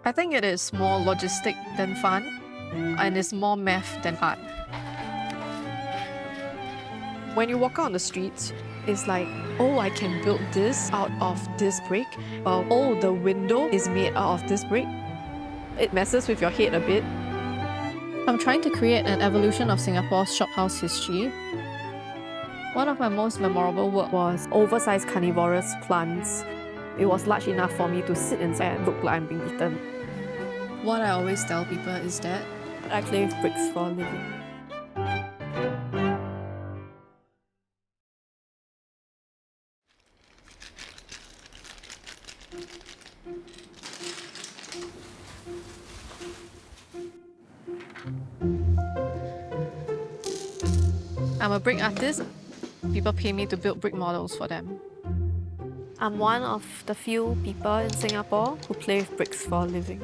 I think it is more logistic than fun, and it's more math than art. When you walk out on the streets, it's like, oh, I can build this out of this brick. Oh, the window is made out of this brick. It messes with your head a bit. I'm trying to create an evolution of Singapore's shophouse history. One of my most memorable work was oversized carnivorous plants. It was large enough for me to sit inside and look like I'm being eaten. What I always tell people is that I play with bricks for a living. I'm a brick artist. People pay me to build brick models for them. I'm one of the few people in Singapore who play with bricks for a living.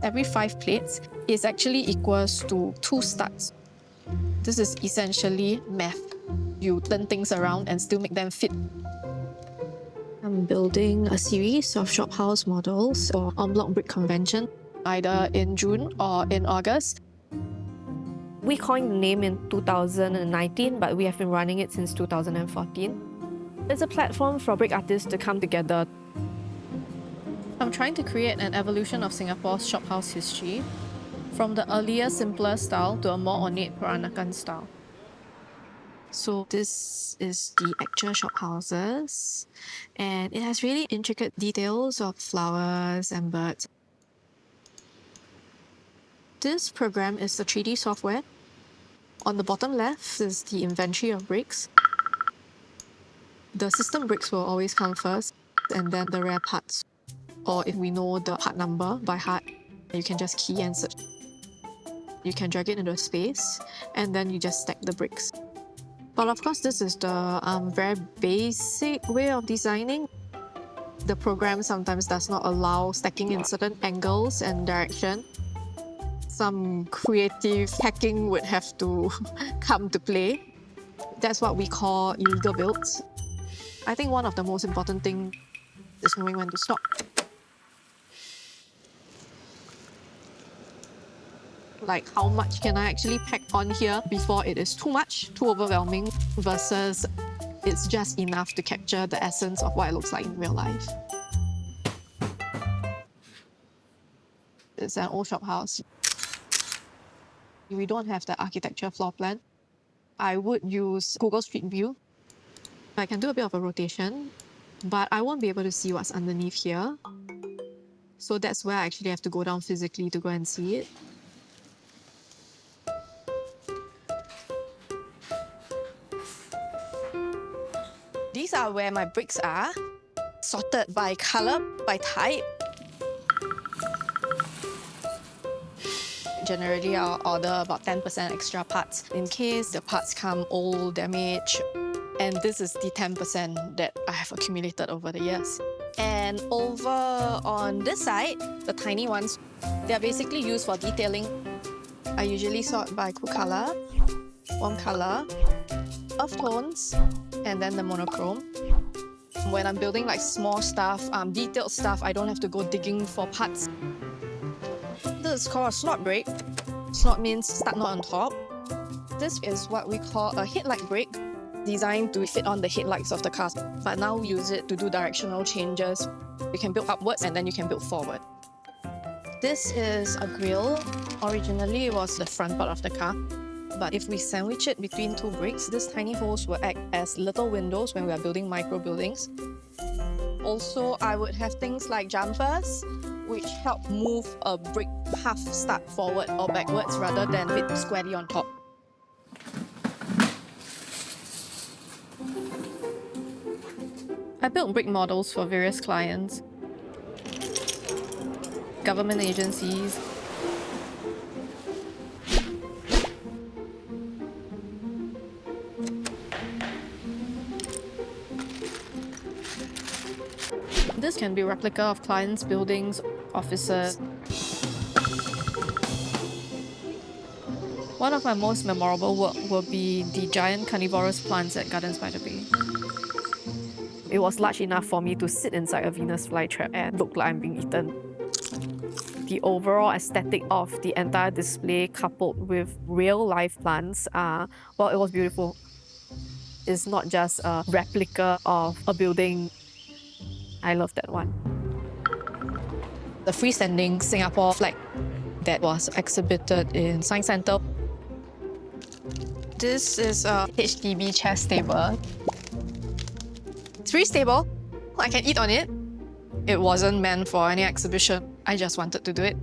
Every 5 plates is actually equals to 2 studs. This is essentially math. You turn things around and still make them fit. I'm building a series of shophouse models for EnBlock Brick Convention, either in June or in August. We coined the name in 2019, but we have been running it since 2014. It's a platform for brick artists to come together. I'm trying to create an evolution of Singapore's shophouse history, from the earlier, simpler style to a more ornate Peranakan style. So this is the actual shophouses, and it has really intricate details of flowers and birds. This program is the 3D software. On the bottom left is the inventory of bricks. The system bricks will always come first, and then the rare parts. Or if we know the part number by heart, you can just key and search. You can drag it into a space, and then you just stack the bricks. But of course, this is the very basic way of designing. The program sometimes does not allow stacking in certain angles and direction. Some creative hacking would have to come to play. That's what we call illegal builds. I think one of the most important things is knowing when to stop. Like, how much can I actually pack on here before it is too much, too overwhelming, versus it's just enough to capture the essence of what it looks like in real life. It's an old shop house. We don't have the architecture floor plan. I would use Google Street View. I can do a bit of a rotation, but I won't be able to see what's underneath here. So that's where I actually have to go down physically to go and see it. These are where my bricks are, sorted by color, by type. Generally, I'll order about 10% extra parts in case the parts come old, damaged. And this is the 10% that I have accumulated over the years. And over on this side, the tiny ones, they're basically used for detailing. I usually sort by cool color, warm color, earth tones, and then the monochrome. When I'm building like small stuff, detailed stuff, I don't have to go digging for parts. This is called a slot brick. Slot means stud not on top. This is what we call a headlight brick, designed to fit on the headlights of the cars. But now we use it to do directional changes. You can build upwards and then you can build forward. This is a grille. Originally, it was the front part of the car. But if we sandwich it between 2 bricks, these tiny holes will act as little windows when we are building micro buildings. Also, I would have things like jumpers, which help move a brick half stud forward or backwards rather than fit squarely on top. I built brick models for various clients, government agencies, This can be a replica of clients' buildings, offices. One of my most memorable work will be the giant carnivorous plants at Gardens by the Bay. It was large enough for me to sit inside a Venus flytrap and look like I'm being eaten. The overall aesthetic of the entire display coupled with real-life plants, well, it was beautiful. It's not just a replica of a building. I love that one. The freestanding Singapore flag that was exhibited in Science Centre. This is a HDB chess table. It's pretty stable. I can eat on it. It wasn't meant for any exhibition. I just wanted to do it.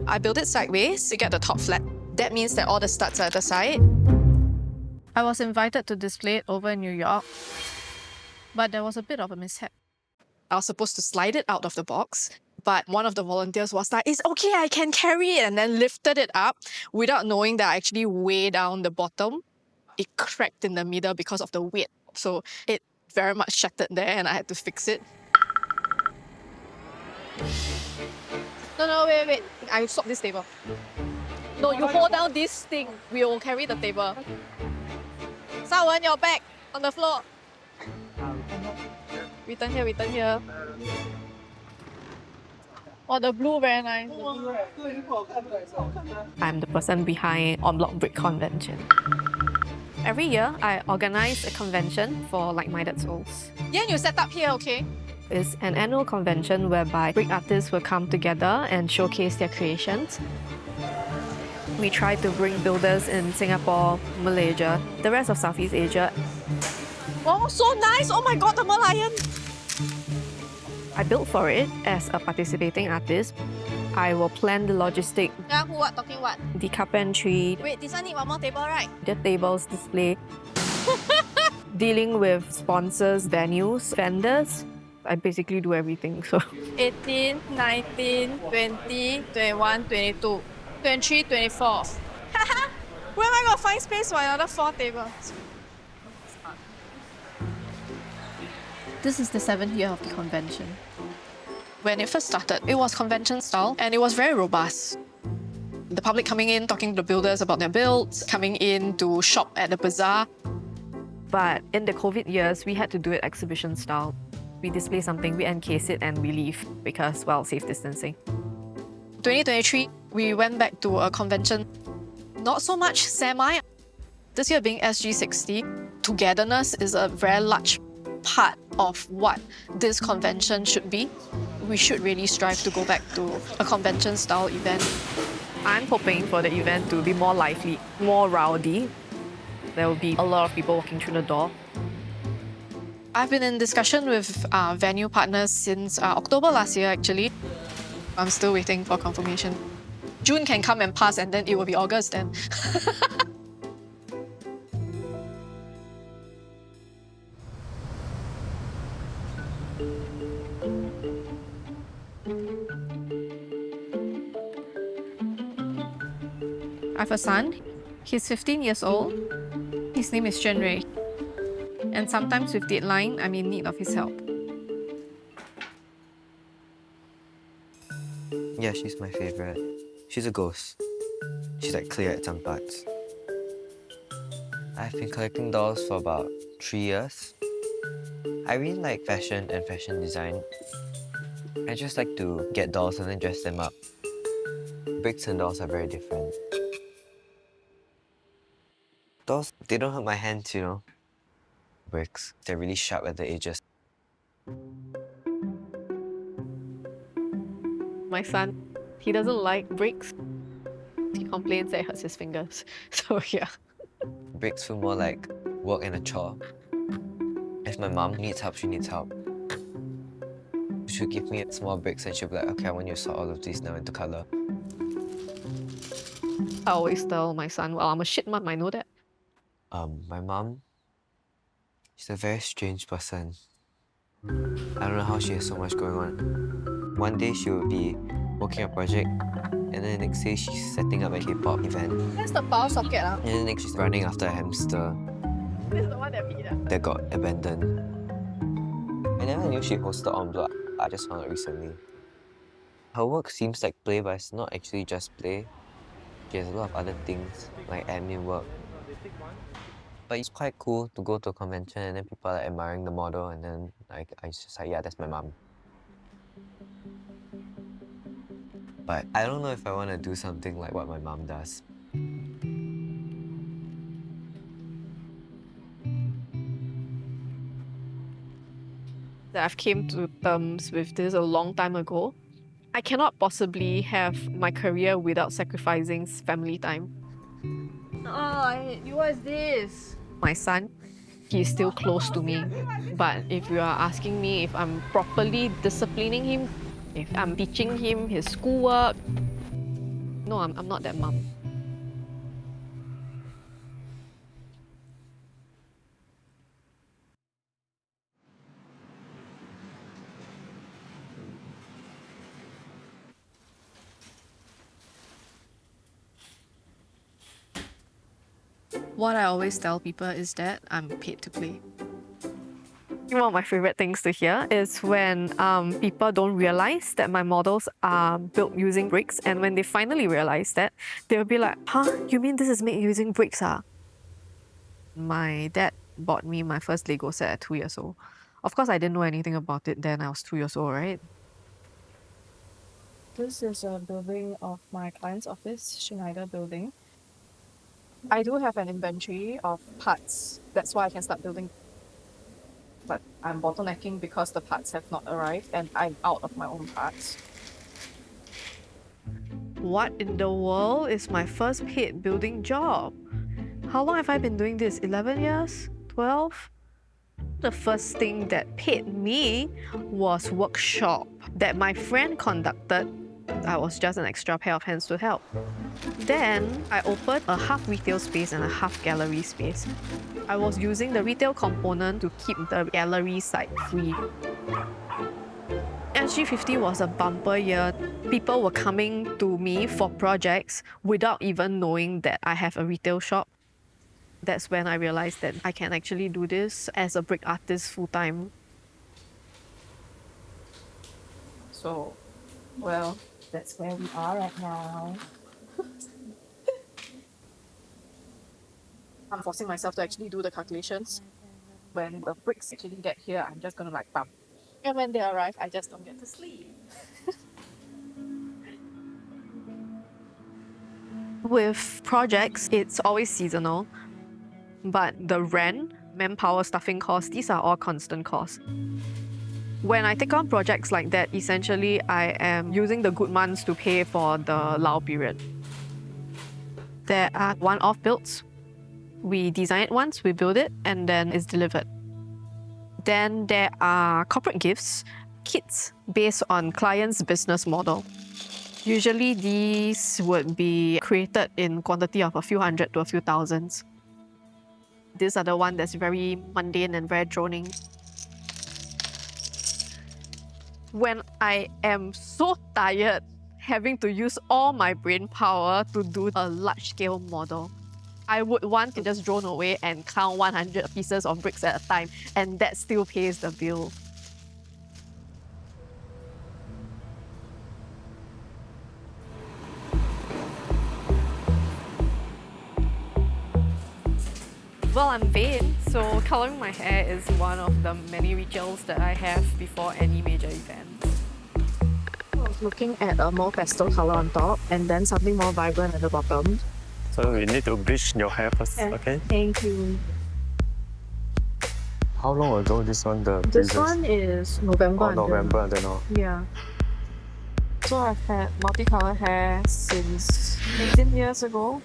I built it sideways to get the top flat. That means that all the studs are at the side. I was invited to display it over in New York, but there was a bit of a mishap. I was supposed to slide it out of the box, but one of the volunteers was like, "It's okay, I can carry it," and then lifted it up without knowing that I actually way down the bottom. It cracked in the middle because of the weight. So it very much shattered there and I had to fix it. No, wait. I swap this table. No, you hold down this thing. We will carry the table. Sawan, your back on the floor. Return here. Oh, the blue very nice. I'm the person behind EnBlock Brick Convention. Every year, I organise a convention for like-minded souls. Yeah, you set up here, okay? It's an annual convention whereby brick artists will come together and showcase their creations. We try to bring builders in Singapore, Malaysia, the rest of Southeast Asia. Oh, so nice! Oh my god, the Merlion! I built for it as a participating artist. I will plan the logistic, Yeah, who what? Talking what? the carpentry, Wait, this one need one more table, right? the tables display, dealing with sponsors, venues, vendors. I basically do everything. So 18, 19, 20, 21, 22, 23, 24. Where am I going to find space for another 4 tables? This is the 7th year of the convention. When it first started, it was convention style and it was very robust. The public coming in, talking to the builders about their builds, coming in to shop at the bazaar. but in the COVID years, we had to do it exhibition style. We display something, we encase it and we leave because, well, safe distancing. 2023, we went back to a convention. Not so much semi. This year being SG60, togetherness is a very large part of what this convention should be. We should really strive to go back to a convention-style event. I'm hoping for the event to be more lively, more rowdy. There will be a lot of people walking through the door. I've been in discussion with venue partners since October last year, actually. I'm still waiting for confirmation. June can come and pass, and then it will be August then. I have a son. He's 15 years old. His name is Shenrei. And sometimes with deadline, I'm in need of his help. Yeah, she's my favorite. She's a ghost. She's like clear at some parts. I've been collecting dolls for about 3 years. I really like fashion and fashion design. I just like to get dolls and then dress them up. Bricks and dolls are very different. Dolls, they don't hurt my hands, you know. Bricks, they're really sharp at the edges. My son, he doesn't like bricks. He complains that it hurts his fingers. So yeah. Bricks feel more like work and a chore. If my mom needs help, she needs help. She'll give me small bricks and she'll be like, okay, I want you to sort all of these now into color. I always tell my son, well, I'm a shit mom, I know that. My mom, she's a very strange person. I don't know how she has so much going on. One day she will be working on a project, and then the next day she's setting up a K-pop event. That's the power socket. And then next she's running after a hamster This is the one that beat us. that got abandoned. I never knew she hosted EnBlock. I just found it recently. Her work seems like play, but it's not actually just play. She has a lot of other things, like admin work. But it's quite cool to go to a convention and then people are admiring the model, and then like I just like, yeah, that's my mom. But I don't know if I want to do something like what my mom does. That I've came to terms with this a long time ago. I cannot possibly have my career without sacrificing family time. What is this? My son, he's still close to me. But if you are asking me if I'm properly disciplining him, if I'm teaching him his schoolwork, no, I'm not that mom. What I always tell people is that I'm paid to play. One of my favorite things to hear is when people don't realize that my models are built using bricks, and when they finally realize that, they'll be like, huh, you mean this is made using bricks, ah? My dad bought me my first Lego set at 2 years old. Of course, I didn't know anything about it then. I was 2 years old, right? This is a building of my client's office, Schneider building. I do have an inventory of parts. That's why I can start building. But I'm bottlenecking because the parts have not arrived and I'm out of my own parts. What in the world is my first paid building job? How long have I been doing this? 11 years? 12? The first thing that paid me was workshop that my friend conducted. I was just an extra pair of hands to help. Then I opened a half retail space and a half gallery space. I was using the retail component to keep the gallery side free. SG50 was a bumper year. People were coming to me for projects without even knowing that I have a retail shop. That's when I realized that I can actually do this as a brick artist full-time. So, well, that's where we are right now. I'm forcing myself to actually do the calculations. When the bricks actually get here, I'm just gonna like bump. And when they arrive, I just don't get to sleep. With projects, it's always seasonal. But the rent, manpower, staffing costs, these are all constant costs. When I take on projects like that, essentially I am using the good months to pay for the lull period. There are one-off builds. We design it once, we build it, and then it's delivered. Then there are corporate gifts, kits based on client's business model. Usually these would be created in quantity of a few hundred to a few thousands. These are the one that's very mundane and very droning. When I am so tired having to use all my brain power to do a large-scale model, I would want to just drone away and count 100 pieces of bricks at a time, and that still pays the bill. Well, I'm vain, so coloring my hair is one of the many rituals that I have before any major event. I was looking at a more pastel color on top and then something more vibrant at the bottom. So you need to bleach your hair first, okay? Thank you. How long ago this one? This one is November. Oh, November, I don't know. Yeah. So I've had multicolour hair since 18 years ago.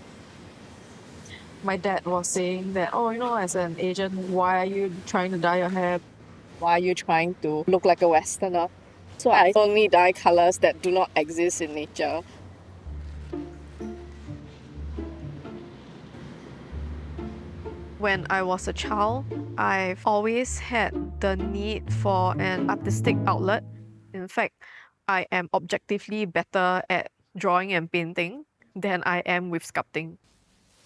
My dad was saying that, oh, you know, as an Asian, why are you trying to dye your hair? Why are you trying to look like a Westerner? So I only dye colours that do not exist in nature. When I was a child, I've always had the need for an artistic outlet. In fact, I am objectively better at drawing and painting than I am with sculpting.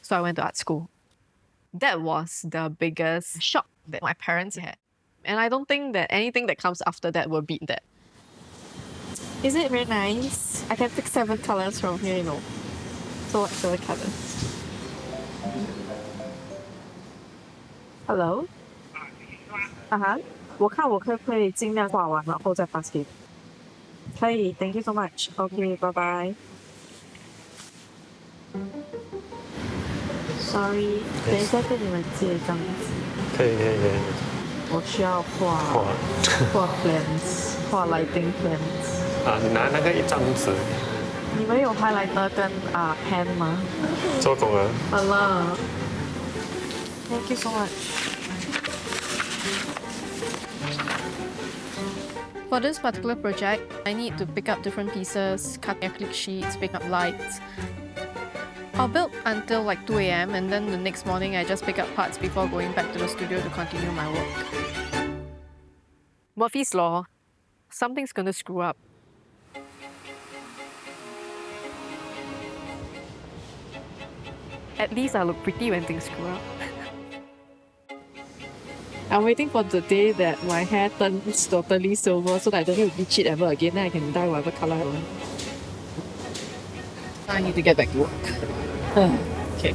So I went to art school. That was the biggest shock that my parents had. And I don't think that anything that comes after that will beat that. Is it very nice? I can pick 7 colors from here, you know. So what's the colors? Hello。我看我可不可以尽量画完，然后再发给你。可以，Thank you so much。OK，拜拜。Sorry，等一下跟你们借一张纸，可以。我需要画 plans， 画 lighting plans。啊，你拿那个一张纸你们有 highlighter 跟pen 吗？做工啊。好了，Thank you so much。For this particular project, I need to pick up different pieces, cut acrylic sheets, pick up lights. I'll build until like 2 a.m. and then the next morning I just pick up parts before going back to the studio to continue my work. Murphy's Law. Something's gonna screw up. At least I look pretty when things screw up. I'm waiting for the day that my hair turns totally silver so that I don't need to bleach it ever again. Then I can dye whatever color I want. I need to get back to work. Okay.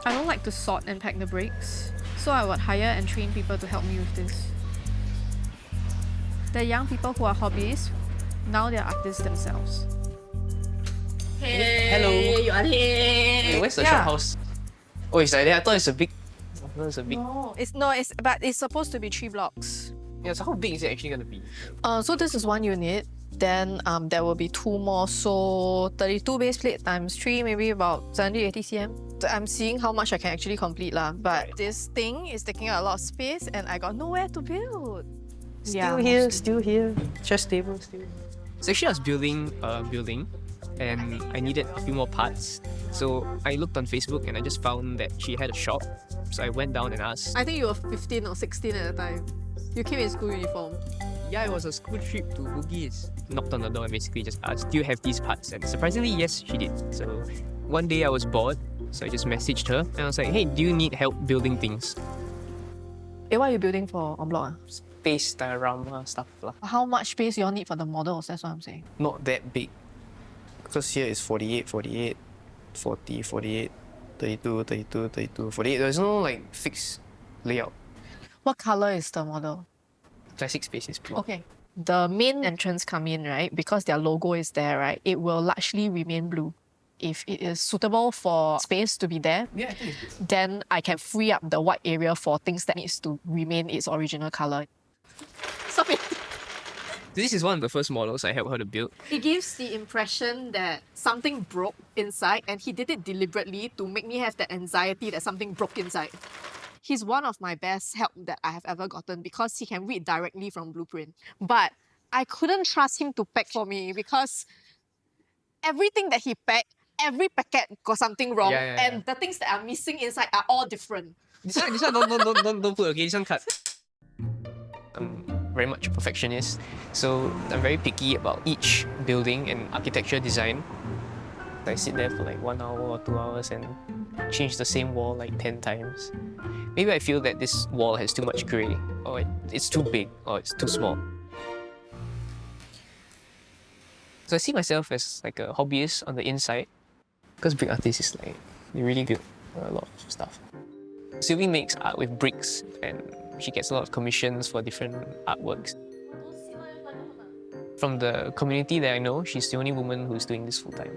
I don't like to sort and pack the bricks, so I would hire and train people to help me with this. They're young people who are hobbyists, now they're artists themselves. Hey, hello. You are here. Hey, where's the shop house? Oh, it's like that. I thought it's a big. But it's supposed to be 3 blocks. Yeah, so how big is it actually gonna be? So this is 1 unit. Then there will be 2 more. So 32 base plate times 3, maybe about 70-80 cm. I'm seeing how much I can actually complete lah. But this thing is taking a lot of space, and I got nowhere to build. Still here. Just table, still. So actually, I was building a building, and I needed a few more parts. So I looked on Facebook, and I just found that she had a shop. So I went down and asked. I think you were 15 or 16 at the time. You came in school uniform. Yeah, it was a school trip to Bugis. Knocked on the door and basically just asked, do you have these parts? And surprisingly, yes, she did. So one day I was bored, so I just messaged her and I was like, hey, do you need help building things? What are you building for EnBlock? Space, diorama, stuff lah. How much space you all need for the models? That's what I'm saying. Not that big. Because here is 48, 40, 48, 32, 48. There's no like fixed layout. What color is the model? Classic space is blue. Okay. The main entrance come in, right? Because their logo is there, right? It will largely remain blue. If it is suitable for space to be there, Yeah, I think it's good. then I can free up the white area for things that needs to remain its original color. Stop it. This is one of the first models I helped her to build. It gives the impression that something broke inside, and he did it deliberately to make me have that anxiety that something broke inside. He's one of my best help that I have ever gotten because he can read directly from blueprint. But I couldn't trust him to pack for me because everything that he packed, every packet got something wrong, and the things that are missing inside are all different. This one don't put, okay? This one cut. I'm very much a perfectionist, so I'm very picky about each building and architecture design. I sit there for like 1 hour or 2 hours and change the same wall like 10 times. Maybe I feel that this wall has too much grey, or it's too big, or it's too small. So I see myself as like a hobbyist on the inside, because brick artist is like, they really build a lot of stuff. Xylvie makes art with bricks, and she gets a lot of commissions for different artworks. From the community that I know, she's the only woman who's doing this full time.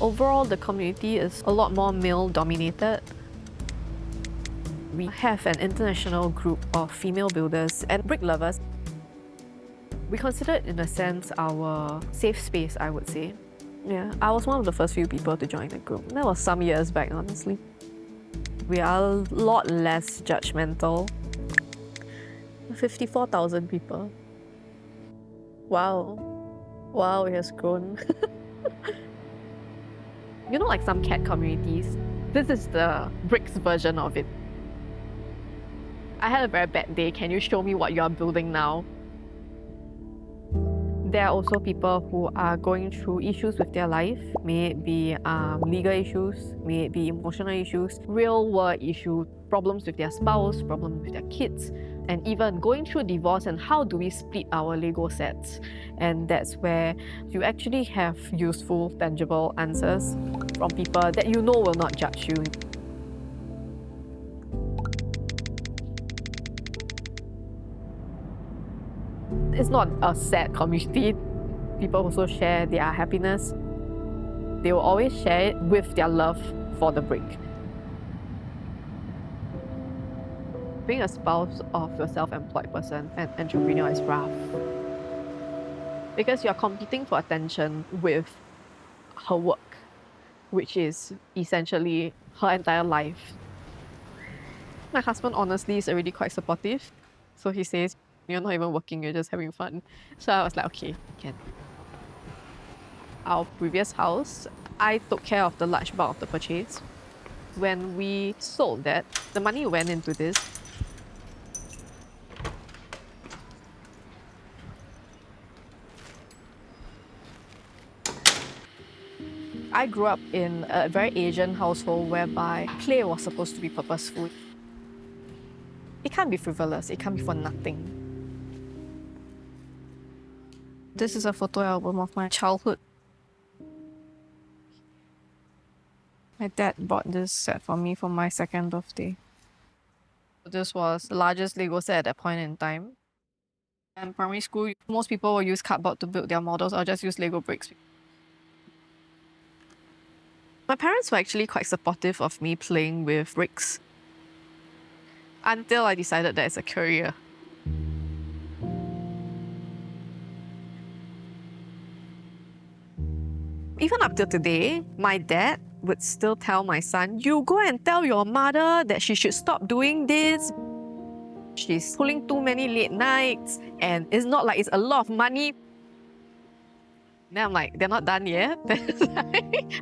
Overall, the community is a lot more male-dominated. We have an international group of female builders and brick lovers. We consider it, in a sense, our safe space, I would say. Yeah, I was one of the first few people to join the group. That was some years back, honestly. We are a lot less judgmental. 54,000 people. Wow. Wow, it has grown. You know, like some cat communities, this is the bricks version of it. I had a very bad day. Can you show me what you are building now? There are also people who are going through issues with their life, may it be legal issues, may it be emotional issues, real world issues, problems with their spouse, problems with their kids, and even going through divorce and how do we split our Lego sets. And that's where you actually have useful, tangible answers from people that you know will not judge you. It's not a sad community. People also share their happiness. They will always share it with their love for the brick. Being a spouse of a self-employed person and entrepreneur is rough. Because you're competing for attention with her work, which is essentially her entire life. My husband honestly is already quite supportive. So he says, you're not even working, you're just having fun. So I was like, okay, can. Our previous house, I took care of the large bulk of the purchase. When we sold that, the money went into this. I grew up in a very Asian household whereby play was supposed to be purposeful. It can't be frivolous, it can't be for nothing. This is a photo album of my childhood. My dad bought this set for me for my second birthday. This was the largest Lego set at that point in time. In primary school, most people will use cardboard to build their models or just use Lego bricks. My parents were actually quite supportive of me playing with bricks until I decided that it's a career. Even up till today, my dad would still tell my son, you go and tell your mother that she should stop doing this. She's pulling too many late nights and it's not like it's a lot of money. Then I'm like, they're not done yet.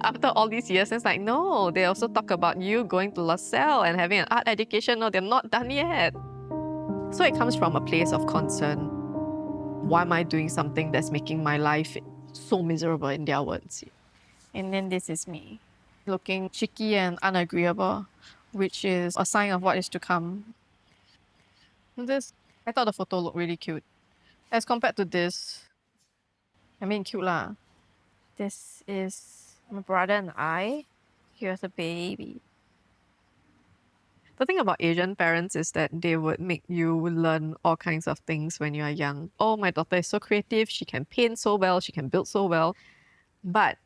After all these years, it's like, no, they also talk about you going to LaSalle and having an art education. No, they're not done yet. So it comes from a place of concern. Why am I doing something that's making my life so miserable, in their words? And then this is me, looking cheeky and unagreeable, which is a sign of what is to come. I thought the photo looked really cute. As compared to this, I mean, cute lah. This is my brother and I. He was a baby. The thing about Asian parents is that they would make you learn all kinds of things when you are young. Oh, my daughter is so creative. She can paint so well. She can build so well. But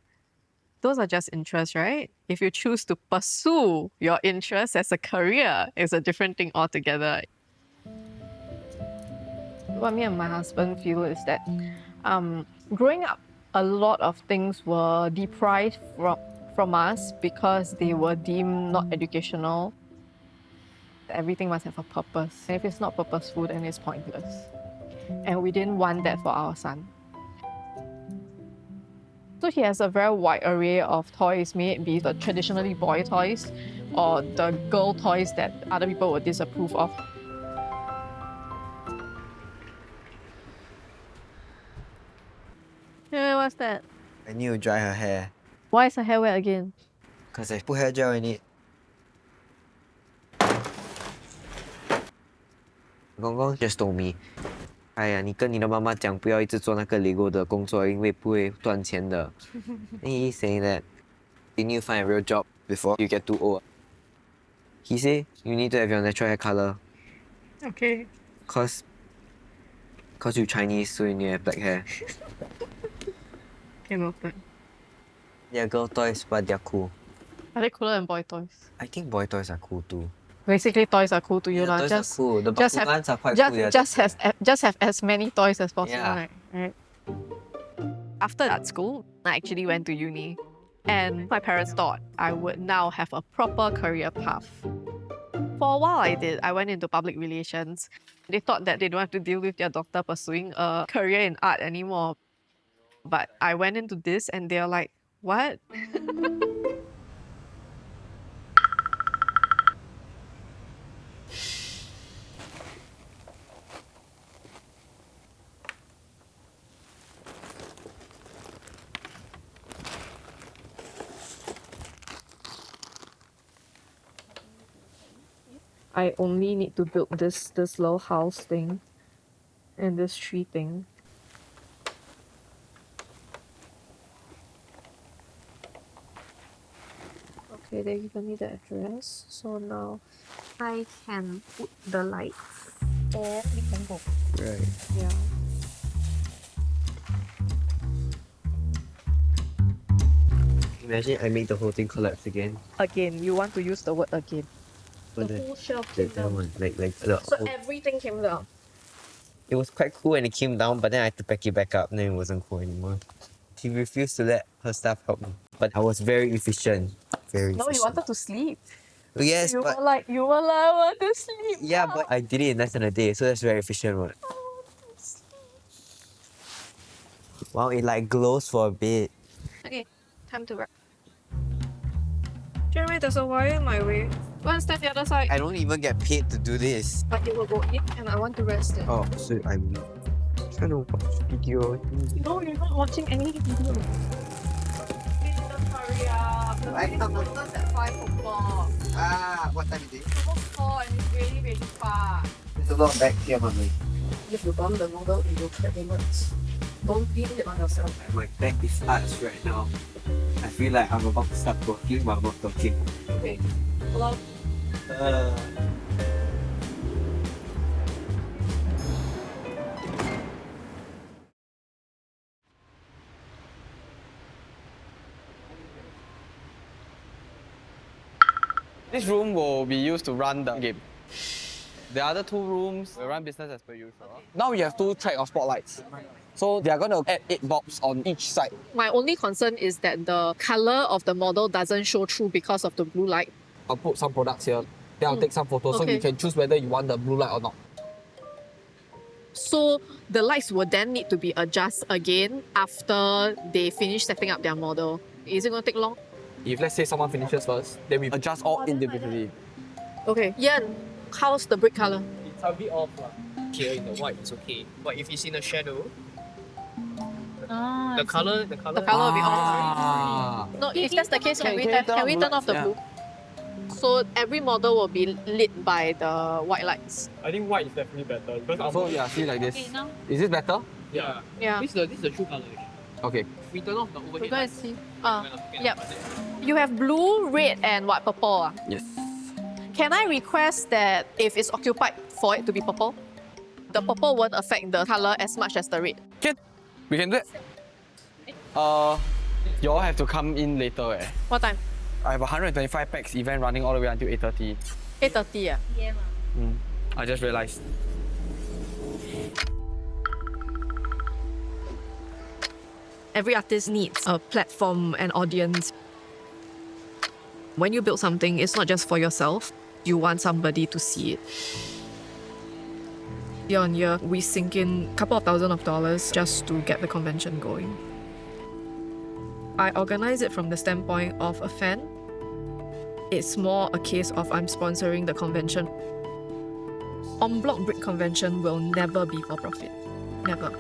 those are just interests, right? If you choose to pursue your interests as a career, it's a different thing altogether. What me and my husband feel is that growing up, a lot of things were deprived from us because they were deemed not educational. Everything must have a purpose. And if it's not purposeful, then it's pointless. And we didn't want that for our son. So he has a very wide array of toys, may it be the traditionally boy toys or the girl toys that other people would disapprove of. Yeah, what's that? I need to dry her hair. Why is her hair wet again? Because I put hair gel in it. Gong Gong just told me, 哎呀，你跟你的妈妈讲不要一直做那个 Lego 的工作，因为不会赚钱的。Then he's saying that you need to find a real job before you get too old. He say you need to have your natural hair color. Okay. Cause you Chinese, so you need to have black hair. Okay, noted. They're girl toys, but they're cool. Are they cooler than boy toys? I think boy toys are cool too. Basically, toys are cool to you, lah. Toys Just are cool. The just have- Bakugans are quite cool. just have as many toys as possible, Yeah. right? After that school, I actually went to uni, and my parents thought I would now have a proper career path. For a while, I did. I went into public relations. They thought that they don't have to deal with their doctor pursuing a career in art anymore. But I went into this, and they're like, "What?" I only need to build this little house thing and this tree thing. Okay, they given me the address. So now I can put the lights and we can go. Right. Yeah. Imagine I make the whole thing collapse again. Again, you want to use the word again. But The whole shelf came that down. one, like the So whole, everything came down. it was quite cool when it came down, but then I had to pack it back up, and then it wasn't cool anymore. She refused to let her staff help me, but I was very efficient. Very No, efficient. you wanted to sleep. Yes, You but were like, I want to sleep. yeah, now. but I did it in less than a day, so that's very efficient, right? I want to sleep. Wow, it like glows for a bit. Okay, time to wrap. Jeremy, there's a wire in my way. Go and stand the other side. I don't even get paid to do this. But it will go in and I want to rest it. Oh, so I'm trying to watch video. No, you're not watching any video. Please just hurry up. The I meeting can't- starts at 5 o'clock. Ah, what time is it? It's almost 4 and it's really, really far. There's a lot of back here, Mummy. If you bomb the model, it will get limits. Don't pin it on yourself. My back is arched right now. I feel like I'm about to start talking, but I'm not talking. Okay. Hello? This room will be used to run the game. The other two rooms will run business as per usual. Now we have 2 tracks of spotlights. So they are going to add 8 bulbs on each side. My only concern is that the color of the model doesn't show through because of the blue light. I'll put some products here. Then I'll take some photos so Okay. you can choose whether you want the blue light or not. So the lights will then need to be adjusted again after they finish setting up their model. Is it going to take long? If let's say someone finishes first, then we adjust all individually. Okay. Yan, how's the brick color? It's a bit off. Here in the white, it's okay. But if it's in the shadow, the color The color will be off. Ah. No, if that's the case, can we Can you turn off the yeah. blue? So every model will be lit by the white lights. I think white is definitely better because So yeah, see like this. Is this better? yeah. Yeah. This is the true color. Okay. If we turn off the overhead We're going to lights, see. we're looking at Yep. the budget. You have blue, red, and what, purple? Yes. Can I request that if it's occupied for it to be purple? The purple won't affect the color as much as the red. Can. We can do it. You all have to come in later. What time? I have a 125 packs event running all the way until 8:30. 8:30, yeah. I just realized. Every artist needs a platform and audience. When you build something, it's not just for yourself. You want somebody to see it. Year on year, we sink in a couple of $1,000s just to get the convention going. I organize it from the standpoint of a fan. It's more a case of I'm sponsoring the convention. EnBlock Brick Convention will never be for profit. Never.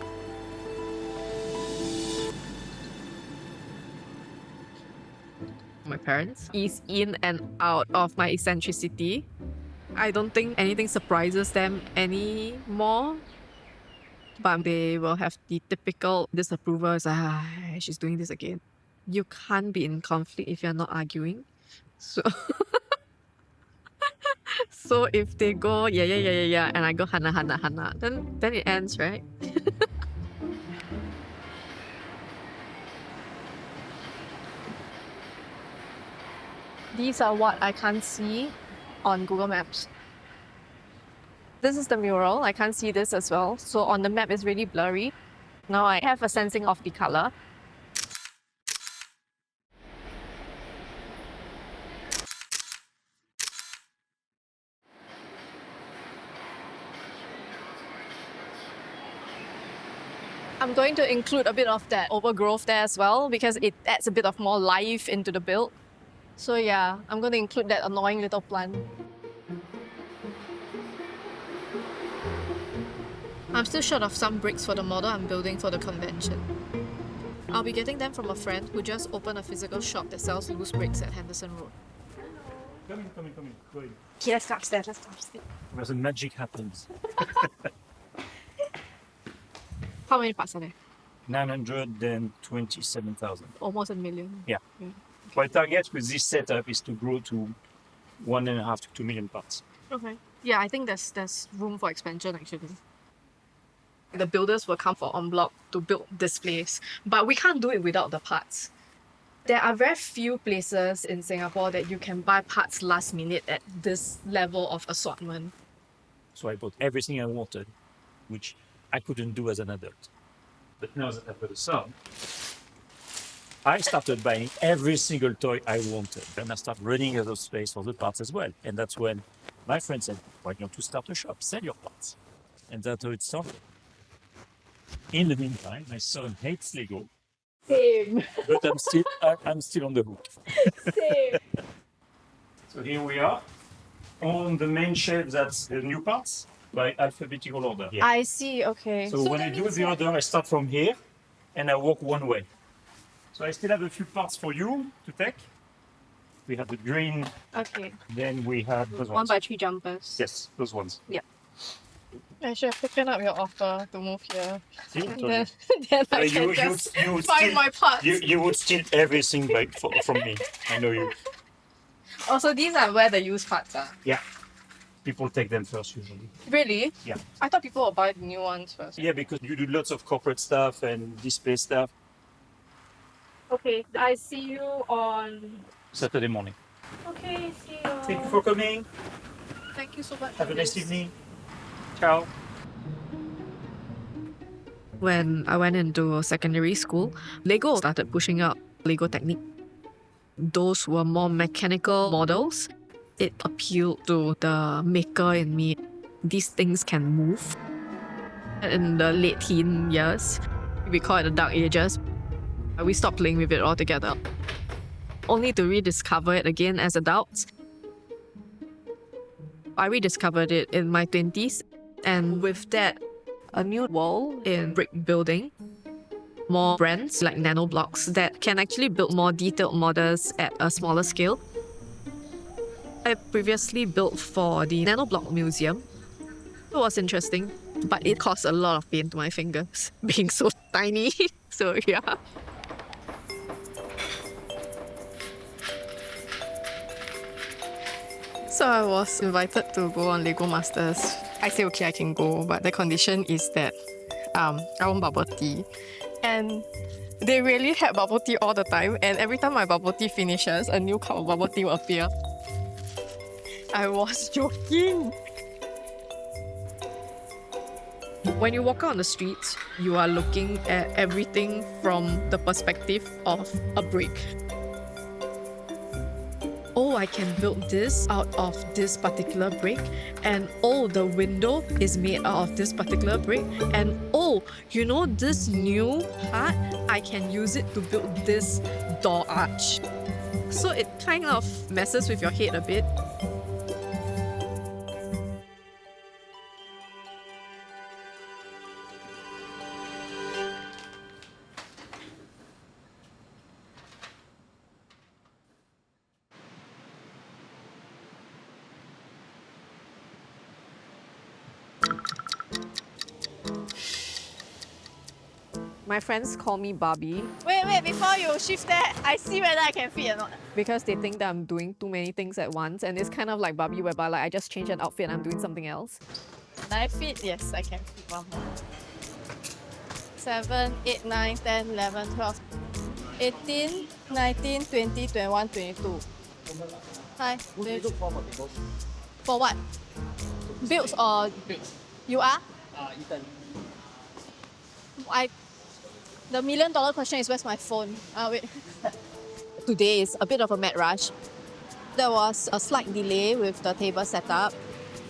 My parents ease in and out of my eccentricity. I don't think anything surprises them anymore. But they will have the typical disapproval. It's like, she's doing this again. You can't be in conflict if you're not arguing. So, so if they go, yeah, and I go, hana, then it ends, right? These are what I can't see on Google Maps. This is the mural. I can't see this as well. So on the map, it's really blurry. Now I have a sensing of the color. I'm going to include a bit of that overgrowth there as well because it adds a bit of more life into the build. So yeah, I'm going to include that annoying little plant. I'm still short of some bricks for the model I'm building for the convention. I'll be getting them from a friend who just opened a physical shop that sells loose bricks at Henderson Road. Come in. Go in. Okay, let's go upstairs. Where the magic happens. How many parts are there? 927,000. Almost a million. Yeah. My target with this setup is to grow to 1.5 to 2 million parts. Okay. Yeah, I think there's room for expansion actually. The builders will come for EnBlock to build this place, but we can't do it without the parts. There are very few places in Singapore that you can buy parts last minute at this level of assortment. So I bought everything I wanted, which I couldn't do as an adult. But now that I've got a son, I started buying every single toy I wanted. And I started running out of space for the parts as well. And that's when my friend said, why don't you start a shop, sell your parts? And that's how it started. In the meantime, my son hates Lego. Same. But I'm still on the hook. Same. So here we are. On the main shelf, that's the new parts by alphabetical order. Yeah. I see, okay. So when I do the order, I start from here and I walk one way. So I still have a few parts for you to take. We have the green, Okay. then we have those ones. 1x3 jumpers. Yes, those ones. I should have taken up your offer to move here. See? I told you. Then, then I can you just would find steal, my parts. you would steal everything from me. I know you. Also, these are where the used parts are. Yeah. People take them first usually. Really? Yeah. I thought people would buy the new ones first. Yeah, because you do lots of corporate stuff and display stuff. Okay, I see you on... Saturday morning. Okay, see you. Thank you for coming. Thank you so much. Have for a nice this. evening. Ciao. When I went into secondary school, Lego started pushing out Lego Technique. Those were more mechanical models. It appealed to the maker in me. These things can move. In the late teen years, we call it the dark ages, we stopped playing with it altogether. Only to rediscover it again as adults. I rediscovered it in my 20s, and with that, a new world in brick building. More brands like nanoblocks that can actually build more detailed models at a smaller scale. I previously built for the nanoblock museum. It was interesting, but it caused a lot of pain to my fingers, being so tiny. So yeah. So I was invited to go on Lego Masters. I say okay, I can go, but the condition is that I want bubble tea. And they really had bubble tea all the time, and every time my bubble tea finishes, a new cup of bubble tea will appear. I was joking. When you walk out on the streets, you are looking at everything from the perspective of a brick. Oh, I can build this out of this particular brick, and oh, the window is made out of this particular brick, and oh, you know this new part, I can use it to build this door arch. So it kind of messes with your head a bit. My friends call me Barbie Wait, before you shift that, I see whether I can fit or not. because they think that I'm doing too many things at once, and it's kind of like Barbie whereby like I just change an outfit and I'm doing something else. Can I fit? Yes, I can fit one more. 7, 8, 9, 10, 11, 12, 18, 19, 20, 21, 22. Hi. For what? Builds or you are? Ethan. The $1 million question is where's my phone? Wait. Today is a bit of a mad rush. There was a slight delay with the table setup.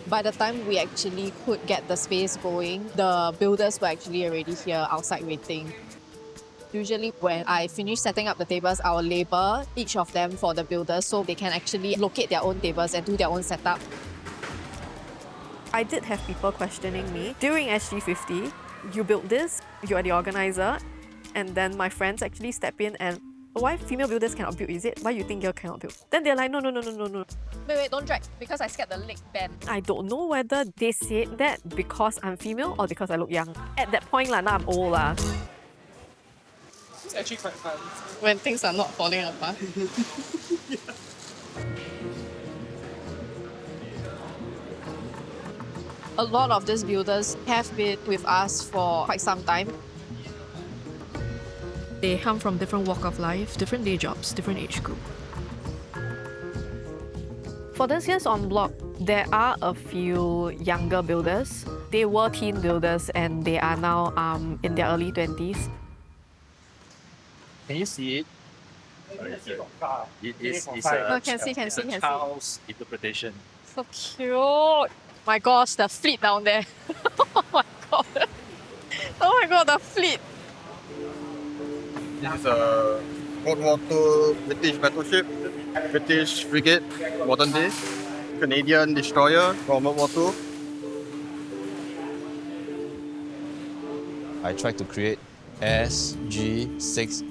By the time we actually could get the space going, the builders were actually already here outside waiting. Usually when I finish setting up the tables, I will label each of them for the builders so they can actually locate their own tables and do their own setup. I did have people questioning me. During SG50, you built this, you are the organizer, and then my friends actually step in and why female builders cannot build, is it? Why you think girl cannot build? Then they're like, no. Wait, don't drag, because I scared the leg bend. I don't know whether they said that because I'm female or because I look young. At that point, now I'm old. It's actually quite fun. When things are not falling apart. A lot of these builders have been with us for quite some time. They come from different walk of life, different day jobs, different age group. For this year's EnBlock, there are a few younger builders. They were teen builders and they are now in their early 20s. Can you see it? It is Oh, can see. child's interpretation. So cute. My gosh, the fleet down there. Oh my god. Oh my god, the fleet. This is a World War II British battleship, British frigate, modern day, Canadian destroyer from World War II. I tried to create SG60.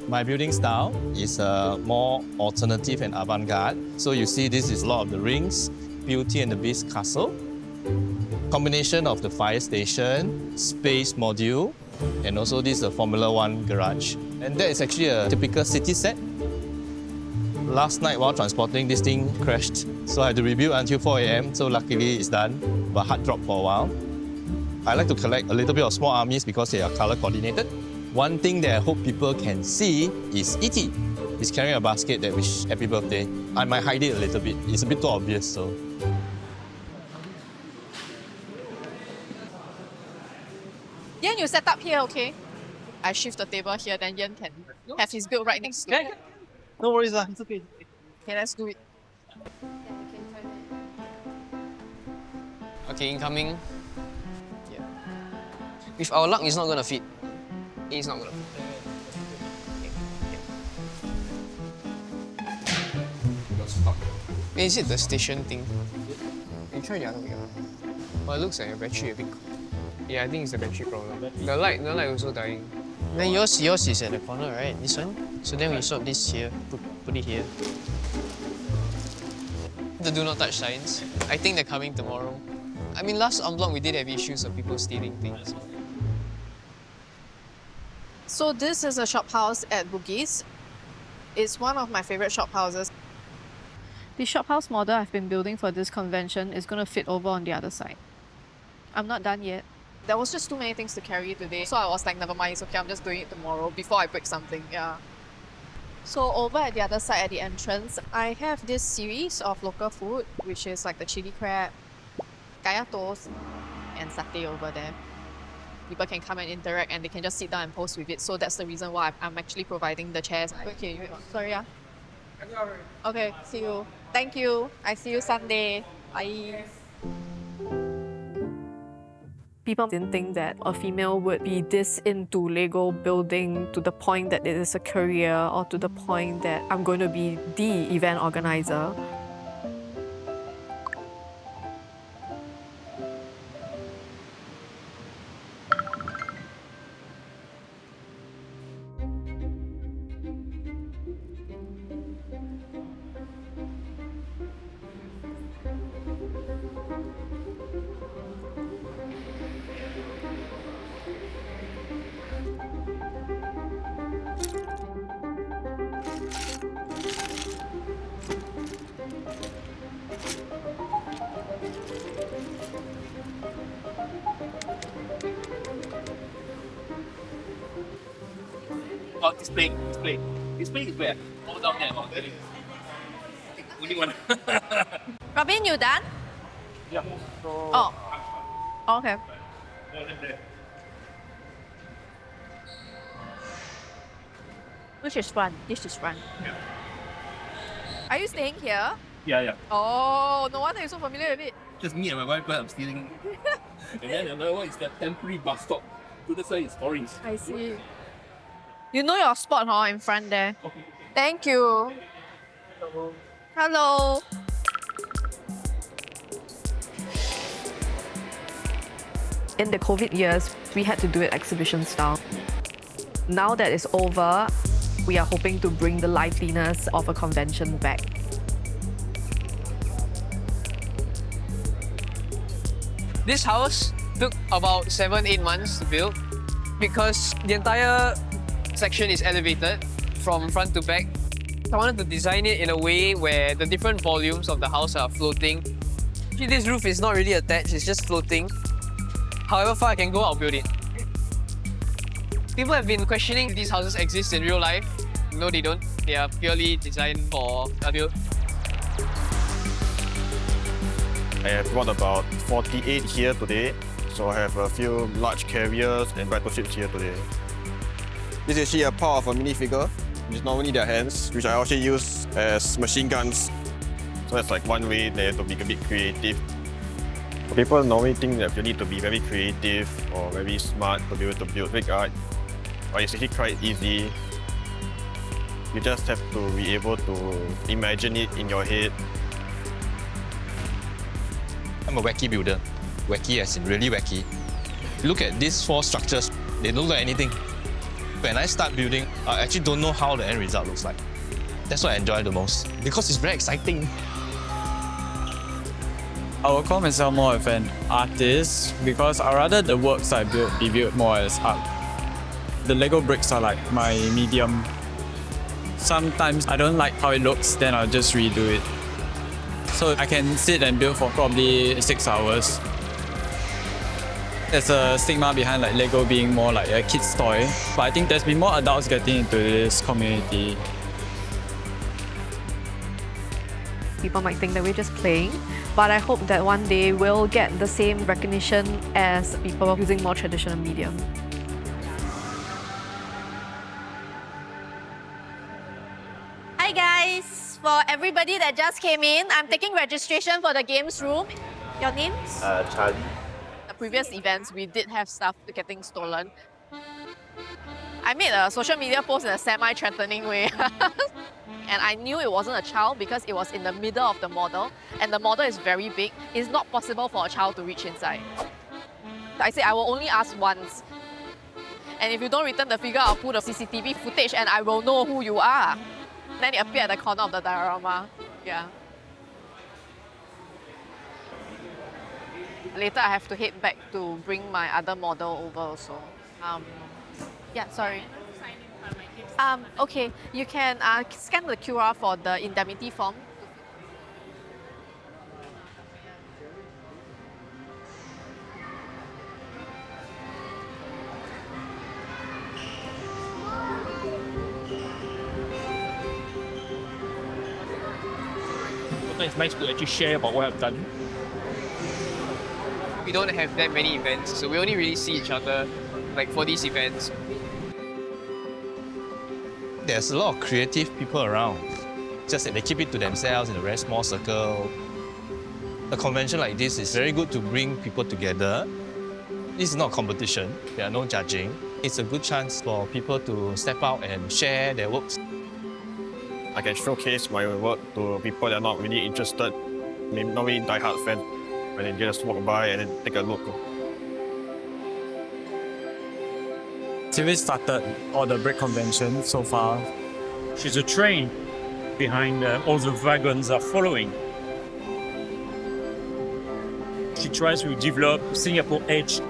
My building style is more alternative and avant-garde. So you see this is Lord of the Rings, Beauty and the Beast castle. Combination of the fire station, space module, and also this is a Formula One garage. And that is actually a typical city set. Last night while transporting, this thing crashed. So I had to rebuild until 4 a.m. So luckily it's done, but hard drop for a while. I like to collect a little bit of small armies because they are color coordinated. One thing that I hope people can see is E.T. He's carrying a basket that wish happy birthday. I might hide it a little bit. It's a bit too obvious, so. Yan, you set up here, okay? I shift the table here, then Yan can have his build right next to it. No worries, it's okay. Okay, let's do it. Okay, incoming. Yeah. With our luck, it's not gonna fit. It's not gonna fit. Is it the station thing? You try the other way around. Well, it looks like your battery a bit. Yeah, I think it's the battery problem. The light also dying. Then yours is at the corner, right? This one. So then we swap this here. Put it here. The do not touch signs. I think they're coming tomorrow. I mean, last EnBlock we did have issues of people stealing things. So this is a shop house at Bugis. It's one of my favorite shop houses. The shop house model I've been building for this convention is going to fit over on the other side. I'm not done yet. There was just too many things to carry today, so I was like, never mind, it's okay, I'm just doing it tomorrow before I break something, yeah. So over at the other side at the entrance, I have this series of local food, which is like the chili crab, kaya toast, and satay over there. People can come and interact and they can just sit down and post with it. So that's the reason why I'm actually providing the chairs. Okay, sorry, yeah. Okay, see you. Thank you. I see you Sunday. Bye. People didn't think that a female would be this into Lego building to the point that it is a career or to the point that I'm going to be the event organizer. Oh, display is where? All down there, only one. Robin, you done? Yeah. So, Oh. Okay. Which is front? This is front. Yeah. Are you staying here? yeah. Oh, no wonder you're so familiar with it. Just me and my wife, because I'm stealing. And then another one is the temporary bus stop. So that's why it's orange. I see. You know your spot, huh? In front there. Okay. Thank you. Hello. In the COVID years, we had to do it exhibition style. Now that it's over, we are hoping to bring the liveliness of a convention back. This house took about 7-8 months to build because the entire section is elevated from front to back. I wanted to design it in a way where the different volumes of the house are floating. See, this roof is not really attached, it's just floating. However far I can go, I'll build it. People have been questioning if these houses exist in real life. No, they don't. They are purely designed for a build. I have brought about 48 here today, so I have a few large carriers and battleships here today. This is actually a part of a minifigure, which is normally their hands, which I also use as machine guns. So that's like one way there to be a bit creative. People normally think that you need to be very creative or very smart to be able to build big art, but it's actually quite easy. You just have to be able to imagine it in your head. I'm a wacky builder. Wacky as in really wacky. Look at these 4 structures, they don't look like anything. When I start building, I actually don't know how the end result looks like. That's what I enjoy the most, because it's very exciting. I would call myself more of an artist because I'd rather the works I build be viewed more as art. The Lego bricks are like my medium. Sometimes I don't like how it looks, then I'll just redo it. So I can sit and build for probably 6 hours. There's a stigma behind like Lego being more like a kid's toy, but I think there's been more adults getting into this community. People might think that we're just playing, but I hope that one day we'll get the same recognition as people using more traditional medium. Hi guys! For everybody that just came in, I'm taking registration for the games room. Your names? Charlie. The previous events, we did have stuff getting stolen. I made a social media post in a semi-threatening way. And I knew it wasn't a child because it was in the middle of the model, and the model is very big. It's not possible for a child to reach inside. I said I will only ask once. And if you don't return the figure, I'll pull the CCTV footage and I will know who you are. Then it appeared at the corner of the diorama. Yeah. Later, I have to head back to bring my other model over also. Yeah, sorry. Okay, you can scan the QR for the indemnity form. It's nice to actually share about what I've done. We don't have that many events, so we only really see each other like for these events. There's a lot of creative people around, just that they keep it to themselves in a very small circle. A convention like this is very good to bring people together. This is not competition, there are no judging. It's a good chance for people to step out and share their works. I can showcase my work to people that are not really interested, maybe not really die-hard fans, when they just walk by and then take a look. Xylvie started all the brick convention so far. She's a train behind all the wagons are following. She tries to develop Singapore Edge.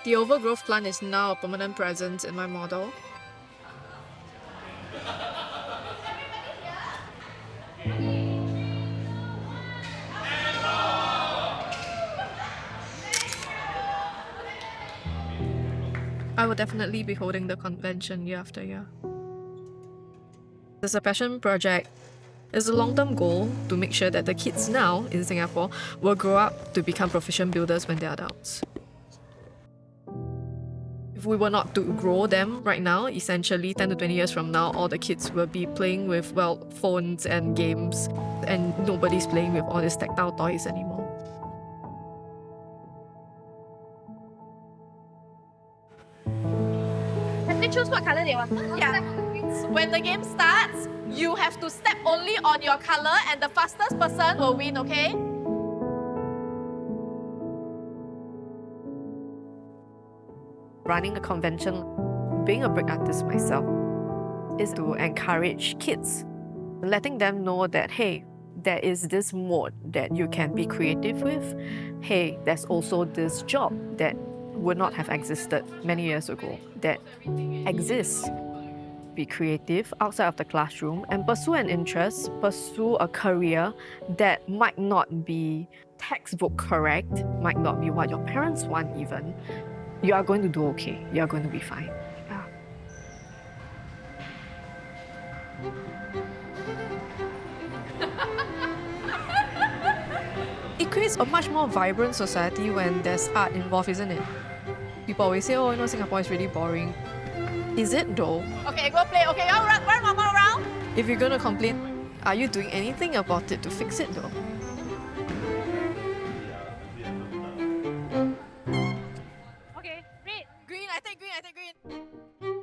The overgrowth plant is now a permanent presence in my model. I will definitely be holding the convention year after year. It's a passion project. It's a long-term goal to make sure that the kids now in Singapore will grow up to become proficient builders when they're adults. If we were not to grow them right now, essentially 10 to 20 years from now, all the kids will be playing with, well, phones and games, and nobody's playing with all these tactile toys anymore. Can they choose what color they want? Yeah. When the game starts, you have to step only on your color and the fastest person will win, okay? Running a convention, being a brick artist myself, is to encourage kids, letting them know that, hey, there is this mode that you can be creative with. Hey, there's also this job that would not have existed many years ago that exists. Be creative outside of the classroom and pursue an interest, pursue a career that might not be textbook correct, might not be what your parents want even. You are going to do okay. You are going to be fine. Yeah. It creates a much more vibrant society when there's art involved, isn't it? People always say, oh, Singapore is really boring. Is it though? Okay, go play. Okay, run one more round. If you're gonna complain, are you doing anything about it to fix it though? Okay, green. Green, I take green.